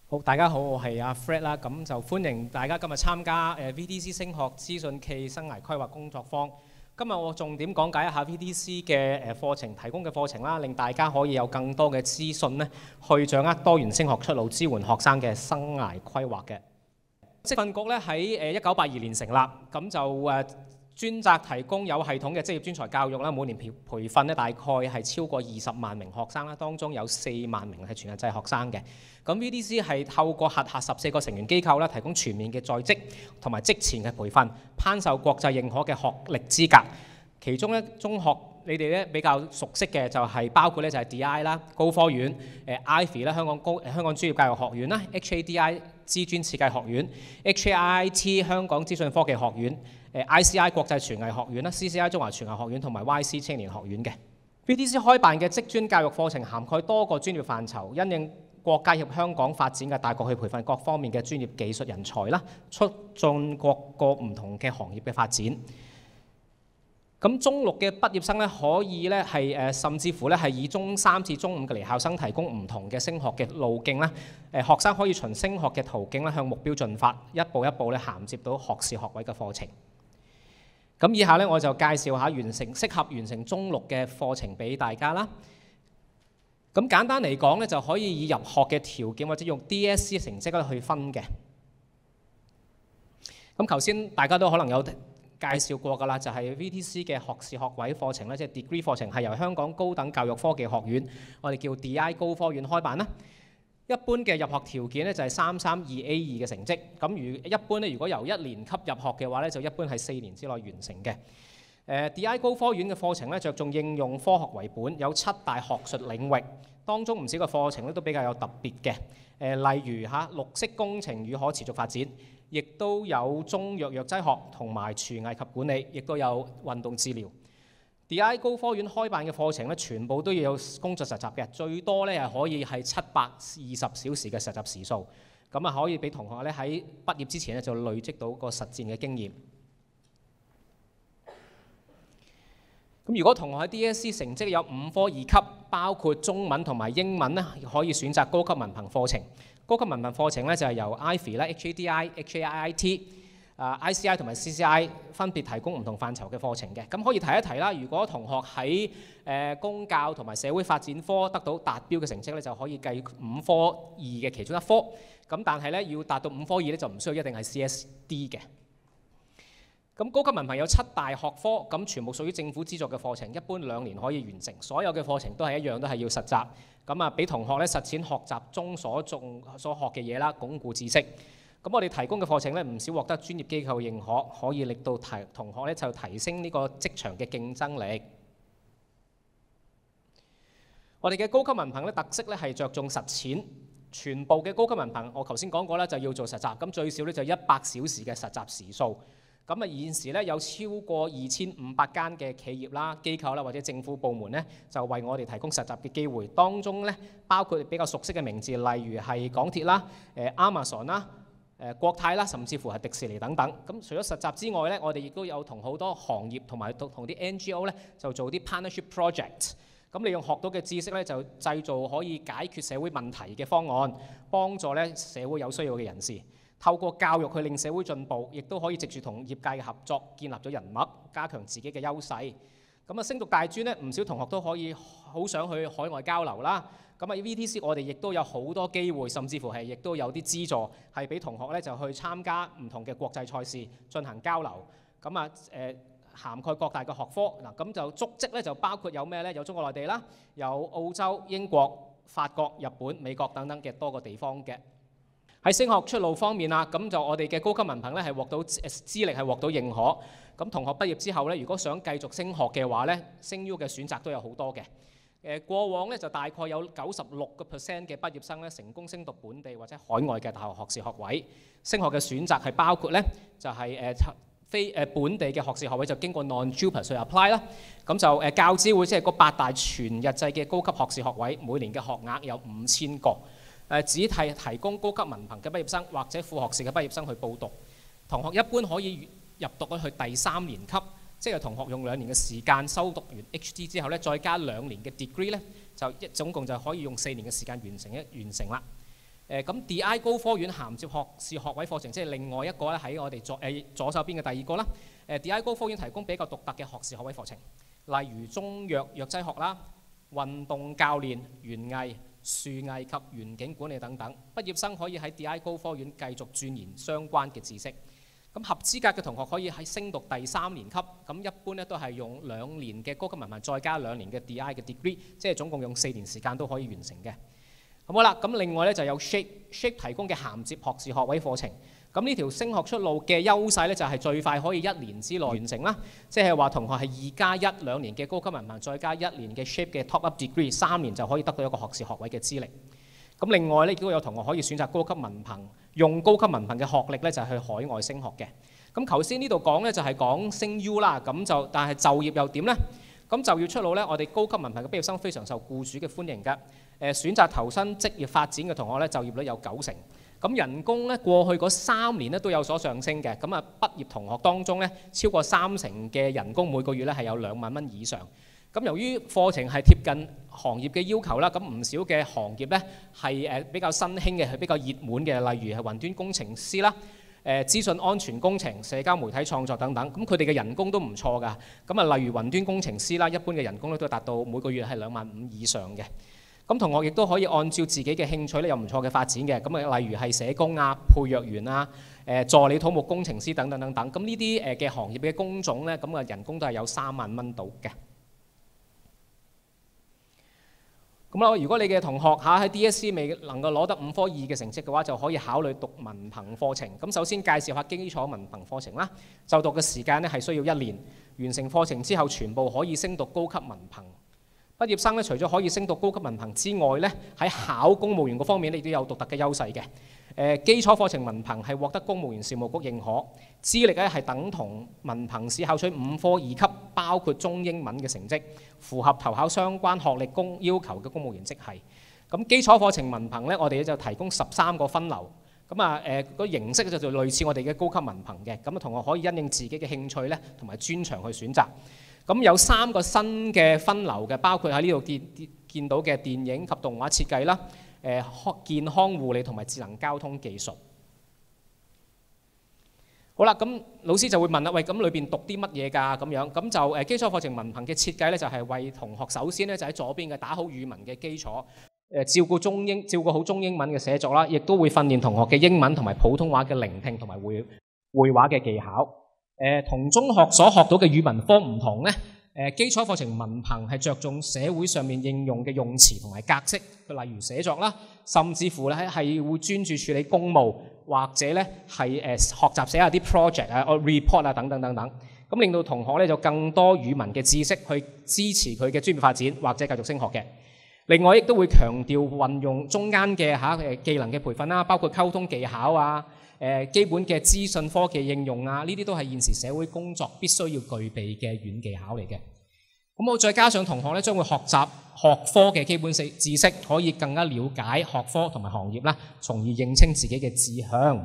好，大家好，我係阿 Fred 啦，咁就歡迎大家今日參加VTC 升學資訊暨生涯規劃工作坊。今日我重點講解一下 VTC 嘅課程提供嘅課程啦，令大家可以有更多嘅資訊咧，去掌握多元升學出路，支援學生嘅生涯規劃嘅。職訓局咧喺1982年成立，咁就專責提供有系統嘅職業專才教育啦，每年培訓咧大概係超過20萬名學生啦，當中有4萬名係全日制學生嘅。咁 VTC 係透過轄下14個成員機構啦，提供全面嘅在職同埋職前嘅培訓，頒授國際認可嘅學歷資格。其中咧中學你哋咧比較熟悉嘅就係包括咧就係 DI 啦、高科院、Ivy 啦、香港專業教育學院啦、HADI 資專設計學院、HAIT 香港資訊科技學院、ICI 國際廚藝學院啦、CCI 中華廚藝學院同埋 YC 青年學院嘅。VTC 開辦嘅職專教育課程涵蓋多個專業範疇，因應國家及香港發展嘅大局去培訓各方面嘅專業技術人才啦，促進各個唔同嘅行業嘅發展。咁中六嘅畢業生咧，可以咧係甚至乎咧係以中3至中5嘅離校生提供唔同嘅升學嘅路徑啦。學生可以循升學嘅途徑咧向目標進發，一步一步咧銜接到學士學位嘅課程。咁以下咧我就介紹下適合完成中六嘅課程俾大家啦。咁簡單嚟講咧，就可以以入學嘅條件或者用 DSE 成績咧去分嘅。咁頭先大家都可能有介紹過㗎啦，就係 VTC 嘅學士學位課程咧，即係 degree 課程係由香港高等教育科技學院，我哋叫 DI 高科院開辦啦。一般嘅入學條件咧就係332A2嘅成績。咁一般咧，如果由1年級入學嘅話咧，就一般係4年之內完成嘅。DI 高科院嘅課程咧着重應用科學為本，有7大學術領域，當中唔少嘅課程咧都比較有特別嘅。例如綠色工程與可持續發展，亦都有中藥藥劑學同埋廚藝及管理，亦都有運動治療。DI 高科院開辦嘅課程咧，全部都要有工作實習嘅，最多咧係可以係720小時嘅實習時數，咁啊可以俾同學咧喺畢業之前咧就累積到個實戰嘅經驗。咁如果同學喺 DSE 成績有5科2級，包括中文同埋英文咧，可以選擇高級文憑課程。高級文憑課程咧就係由 Ivy 啦、HADI、HAIT、ICI 同埋 CCI 分別提供唔同範疇嘅課程嘅。咁可以提一提啦，如果同學喺公教同埋社會發展科得到達標嘅成績咧，就可以計5科2嘅其中一科。咁但係咧要達到5科2咧，就唔需要一定係 CSD 嘅。咁高級文憑有7大學科，咁全部屬於政府資助嘅課程，一般2年可以完成。所有嘅課程都係一樣，都係要實習。咁啊，俾同學咧實踐學習中所學嘅嘢啦，鞏固知識。咁我哋提供嘅課程咧，唔少獲得專業機構認可，可以令到同學咧就提升呢個職場嘅競爭力。我哋嘅高級文憑咧特色咧係着重實踐，全部嘅高級文憑我頭先講過啦，就要做實習，咁最少咧就100小時嘅實習時數。咁啊，現時咧有超過2500間嘅企業啦、機構啦或者政府部門咧，就為我哋提供實習嘅機會。當中咧包括比較熟悉嘅名字，例如係港鐵啦、Amazon 啦、國泰啦，甚至乎係迪士尼等等。咁除咗實習之外咧，我哋亦都有同好多行業同埋同啲 NGO 咧，就做啲 partnership project。咁利用學到嘅知識咧，就製造可以解決社會問題嘅方案，幫助咧社會有需要嘅人士。透過教育去令社會進步，亦都可以藉住同業界嘅合作，建立咗人脈，加強自己嘅優勢。咁啊，升讀大專咧，唔少同學都可以好想去海外交流啦。咁啊 VTC 我哋亦都有好多機會，甚至乎係亦都有啲資助，係俾同學咧就去參加唔同嘅國際賽事進行交流。咁啊涵蓋各大嘅學科嗱，咁就足跡咧就包括有咩咧？有中國內地啦，有澳洲、英國、法國、日本、美國等等嘅多個地方嘅。喺升學出路方面啊，咁就我哋嘅高級文憑咧係獲到資歷係獲到認可。咁同學畢業之後咧，如果想繼續升學嘅話咧，升 U 嘅選擇都有好多嘅。過往咧就大概有96% 嘅畢業生咧成功升讀本地或者海外嘅大學學士學位。升學嘅選擇係包括咧就係非本地嘅學士學位就經過 non-JUPAS 去 apply 啦。咁就教資會即係嗰8大全日制嘅高級學士學位，每年嘅學額有5000個。只提供高級文憑嘅畢業生或者副學士嘅畢業生去報讀，同學一般可以入讀去第3年級，即係同學用2年嘅時間修讀完 HD 之後咧，再加2年嘅 degree 咧，就總共就可以用4年嘅時間完成啦。咁 DI 高科院銜接學士學位課程，即係另外一個咧喺我哋左手邊嘅第二個啦。DI 高科院提供比較獨特嘅學士學位課程，例如中藥藥劑學啦、運動教練、園藝、樹藝及園景管理等等。畢業生可以喺 DI 高科院繼續鑽研相關嘅知識。咁合資格嘅同學可以喺升讀第3年級，咁一般咧都係用2年嘅高級文憑再加2年嘅 DI 嘅 degree， 即係總共用4年時間都可以完成嘅。咁好啦，咁另外咧就有 Shape 提供嘅銜接學士學位課程。咁呢條升學出路嘅優勢咧就係最快可以1年之內完成啦，即係話同學係2+1 2年嘅高級文憑再加1年嘅 Shape 嘅 Top Up Degree， 3年就可以得到一個學士學位嘅資歷。咁另外咧亦都有同學可以選擇高級文憑，用高級文憑嘅學歷咧就係去海外升學嘅。咁頭先呢度講咧就係講升 U 啦，咁但係就業又點呢？咁就業出路咧，我哋高級文憑嘅畢業生非常受僱主嘅歡迎㗎。選擇投身職業發展嘅同學咧，就業率有90%。咁人工咧過去嗰3年咧都有所上升嘅。咁啊畢業同學當中咧，超過30%嘅人工每個月咧係有2萬蚊以上。咁由於課程係貼近行業嘅要求啦，咁唔少嘅行業咧係比較新興嘅，係比較熱門嘅，例如係雲端工程師啦、資訊安全工程、社交媒體創作等等。咁佢哋嘅人工都唔錯㗎。咁啊，例如雲端工程師啦，一般嘅人工咧都達到每個月係2萬5以上嘅。咁同學亦都可以按照自己嘅興趣咧有唔錯嘅發展嘅。咁啊，例如係社工啊、配藥員啊、助理土木工程師等等等等。咁呢啲嘅行業嘅工種咧，咁啊人工都係有3萬蚊到嘅。咁啦，如果你嘅同學喺 DSE 未能夠攞得5科2嘅成績嘅話，就可以考慮讀文憑課程。咁首先介紹下基礎文憑課程啦。就讀嘅時間咧係需要1年，完成課程之後全部可以升讀高級文憑。畢業生咧除咗可以升讀高級文憑之外咧，喺考公務員嗰方面咧亦都有獨特嘅優勢嘅。基礎課程文憑係獲得公務員事務局認可，資歷咧係等同文憑試考取5科2級，包括中英文嘅成績，符合投考相關學歷要求嘅公務員職系。咁基礎課程文憑咧，我哋就提供13個分流。咁啊個形式就類似我哋嘅高級文憑嘅。咁啊同學可以因應自己嘅興趣咧同埋專長去選擇。咁有3個新嘅分流嘅，包括喺呢度見到嘅電影及動畫設計啦、健康護理同埋智能交通技術。好啦，咁老師就會問啦，喂，咁裏邊讀啲乜嘢㗎？咁樣咁就基礎課程文憑嘅設計咧，就係為同學首先咧就喺左邊嘅打好語文嘅基礎，照顧好中英文嘅寫作啦，亦都會訓練同學嘅英文同埋普通話嘅聆聽同埋會話嘅技巧。同中學所學到嘅語文科唔同咧，基礎課程文憑係着重社會上面應用嘅用詞同埋格式，例如寫作啦，甚至乎咧係會專注處理公務，或者咧係學習寫下啲 project 啊、report 啊等等等等，咁令到同學咧就更多語文嘅知識去支持佢嘅專業發展或者繼續升學嘅。另外亦都會強調運用中間嘅技能嘅培訓啦，包括溝通技巧啊、基本嘅資訊科技應用啊，呢啲都係現時社會工作必須要具備嘅軟技巧嚟嘅。咁我再加上同學咧將會學習學科嘅基本知識，可以更加了解學科同埋行業啦，從而認清自己嘅志向。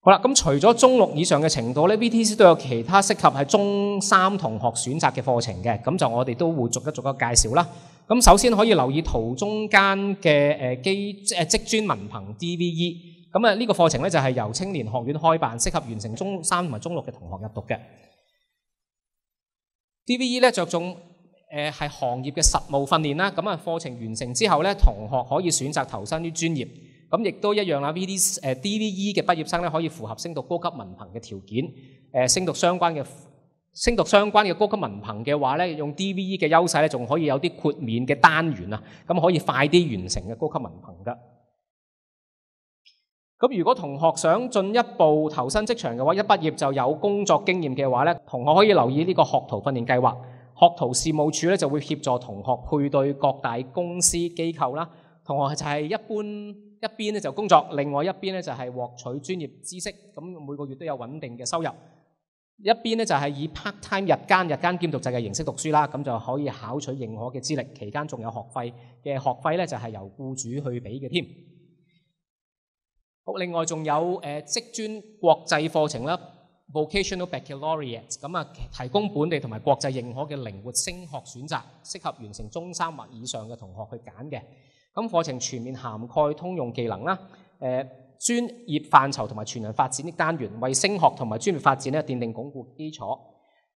好啦，咁除咗中6以上嘅程度咧 ，VTC 都有其他適合係中3同學選擇嘅課程嘅，咁就我哋都會逐一介紹啦。咁首先可以留意圖中間嘅職專文憑 DVE， 咁啊呢個課程咧就係由青年學院開辦，適合完成中3同埋中6嘅同學入讀嘅。DVE 咧着重係行業嘅實務訓練啦，咁啊課程完成之後咧，同學可以選擇投身於專業。咁亦都一樣啦 ，DVE 嘅畢業生咧可以符合升讀高級文憑嘅條件，升讀相關嘅高級文憑嘅話咧，用 DVE 嘅優勢咧，仲可以有啲豁免嘅單元啊，咁可以快啲完成嘅高級文憑噶。咁如果同學想進一步投身職場嘅話，一畢業就有工作經驗嘅話咧，同學可以留意呢個學徒訓練計劃，學徒事務處咧就會協助同學配對各大公司機構啦。同學就係一邊咧就工作，另外一邊咧就係獲取專業知識，咁每個月都有穩定嘅收入。一邊咧就係以 part time 日間兼讀制嘅形式讀書啦，咁就可以考取認可嘅資歷，期間仲有學費咧就係由僱主去俾嘅添。好，另外仲有職專國際課程啦 ，Vocational Baccalaureate， 咁啊提供本地同埋國際認可嘅靈活升學選擇，適合完成中3或以上嘅同學去揀嘅。咁課程全面涵蓋通用技能啦，專業範疇同埋全人發展的單元，為升學同埋專業發展咧奠定鞏固基礎。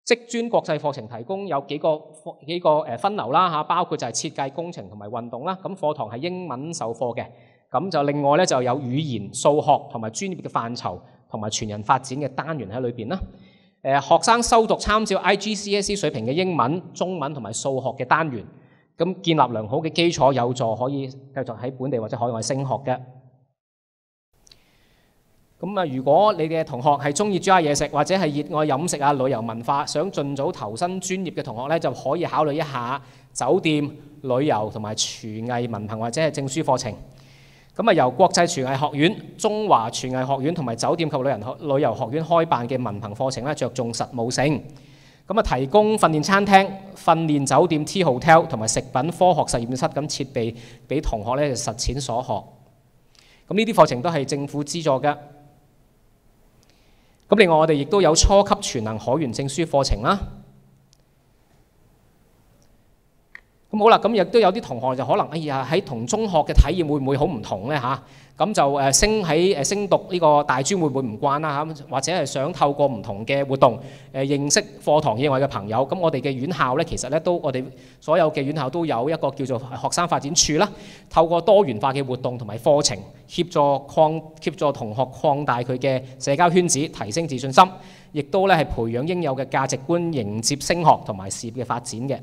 職專國際課程提供有幾個分流啦嚇，包括就係設計、工程同埋運動啦。咁課堂係英文授課嘅，咁就另外咧就有語言、數學同埋專業嘅範疇同埋全人發展嘅單元喺裏邊啦。學生修讀參照 IGCSE 水平嘅英文、中文同埋數學嘅單元，咁建立良好嘅基礎，有助可以繼續喺本地或者海外升學嘅。咁啊，如果你嘅同學係中意煮下嘢食，或者係熱愛飲食啊、旅遊文化，想盡早投身專業嘅同學咧，就可以考慮一下酒店、旅遊同埋廚藝文憑或者係證書課程。咁啊，由國際廚藝學院、中華廚藝學院同埋酒店及旅遊學院開辦嘅文憑課程咧，着重實務性。咁啊，提供訓練餐廳、訓練酒店 T Hotel 同埋食品科學實驗室咁設備，俾同學咧實踐所學。咁呢啲課程都係政府資助嘅。咁另外我哋亦都有初級全能海員證書課程啦。咁好啦，咁亦都有啲同學就可能喺同中學嘅體驗會唔會好唔同咧嚇？咁就升讀呢個大專會唔會唔慣啦嚇？或者係想透過唔同嘅活動認識課堂以外嘅朋友。咁我哋嘅院校咧，其實咧都我哋所有嘅院校都有一個叫做學生發展處啦，透過多元化嘅活動同埋課程協助同學擴大佢嘅社交圈子，提升自信心，亦都咧係培養應有嘅價值觀，迎接升學同埋事業嘅發展嘅。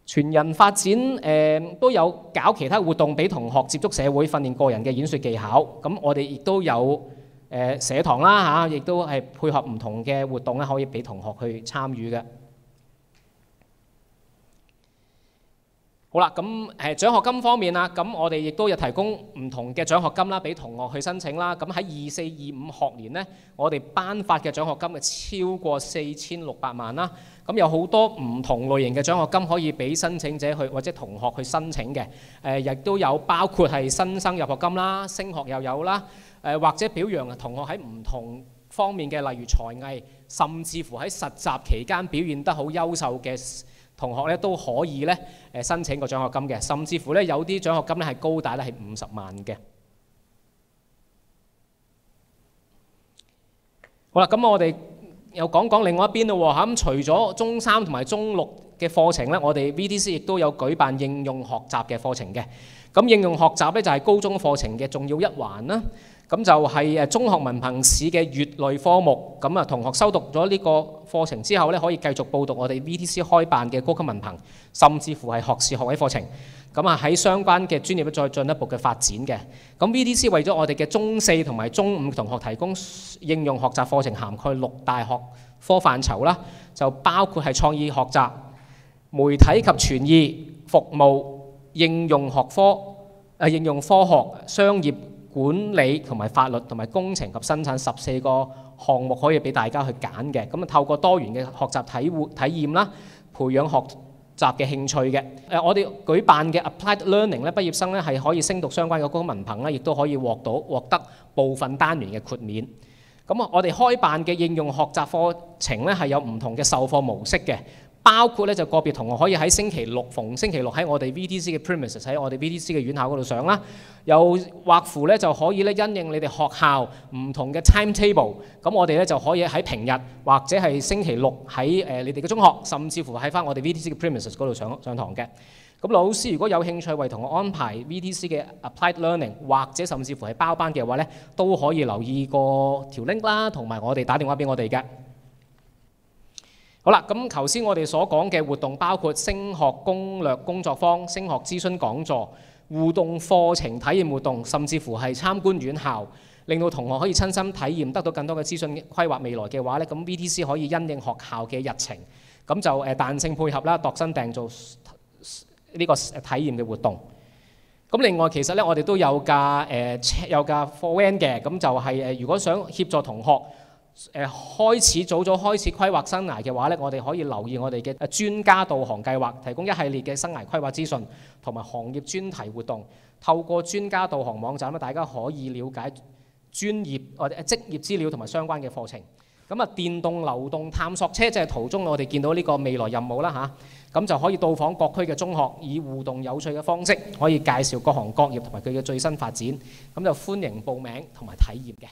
全人發展都有搞其他活動俾同學接觸社會，訓練個人嘅演說技巧。咁我哋亦都有社堂啦嚇，亦都係配合唔同嘅活動咧，可以俾同學去參與嘅。好啦，咁獎學金方面啦，咁我哋亦都有提供唔同嘅獎學金啦，俾同學去申請啦。咁喺24-25學年呢，我哋頒發嘅獎學金係超過4600萬啦。咁有好多唔同類型嘅獎學金可以俾申請者去或者同學去申請嘅。亦都有包括係新生入學金啦、升學又有啦。或者表揚同學喺唔同方面嘅，例如才藝，甚至乎喺實習期間表現得好優秀嘅同學咧，都可以咧申請個獎學金嘅。甚至乎咧有啲獎學金咧係高達咧係50萬嘅。好啦，咁我哋又講另外一邊咯喎嚇。咁除咗中三同埋中六嘅課程咧，我哋 VTC 亦都有舉辦應用學習嘅課程嘅。咁應用學習咧就係高中課程嘅重要一環啦。咁就係中學文憑試嘅乙類科目。咁啊，同學修讀咗呢個課程之後咧，可以繼續報讀我哋 VTC 開辦嘅高級文憑，甚至乎係學士學位課程。咁啊，喺相關嘅專業再進一步嘅發展嘅。咁 VTC 為咗我哋嘅中四同埋中五同學提供應用學習課程，涵蓋6大學科範疇啦，就包括係創意學習、媒體及傳譯、服務、應用學科、應用科學、商業管理同埋法律同埋工程及生產14個項目可以俾大家去揀嘅。咁啊，透過多元嘅學習體驗啦，培養學習嘅興趣嘅。我哋舉辦嘅 Applied Learning 咧，畢業生咧係可以升讀相關嘅高級文憑咧，亦都可以獲得部分單元嘅豁免。咁啊，我哋開辦嘅應用學習課程咧係有唔同嘅授課模式嘅。包括咧就個別同學可以喺逢星期六喺我哋 VTC 嘅 premises 喺我哋 VTC 嘅院校嗰度上啦，又或乎咧就可以咧因應你哋學校唔同嘅 timetable， 咁我哋咧就可以喺平日或者係星期六喺你哋嘅中學，甚至乎喺翻我哋 VTC 嘅 premises 嗰度上堂嘅。咁老師如果有興趣為同學安排 VTC 嘅 applied learning， 或者甚至乎係包班嘅話咧，都可以留意個條 link 啦，同埋我哋打電話俾我哋嘅。好啦，咁頭先我哋所講嘅活動包括升學攻略工作坊、升學諮詢講座、互動課程體驗活動，甚至乎係參觀院校，令到同學可以親身體驗，得到更多嘅資訊規劃未來嘅話咧，咁 VTC 可以因應學校嘅日程，咁就彈性配合啦，度身訂造呢個體驗嘅活動。咁另外其實咧，我哋都有架貨 van 嘅，咁就係如果想協助同學早早開始規劃生涯嘅話咧，我哋可以留意我哋嘅專家導航計劃，提供一系列嘅生涯規劃資訊同埋行業專題活動。透過專家導航網站咧，大家可以了解專業或者職業資料同埋相關嘅課程。咁啊，電動流動探索車即係途中我哋見到呢個未來任務啦嚇。咁就可以到訪各區嘅中學，以互動有趣嘅方式，可以介紹各行各業同埋佢嘅最新發展。咁就歡迎報名同埋體驗嘅。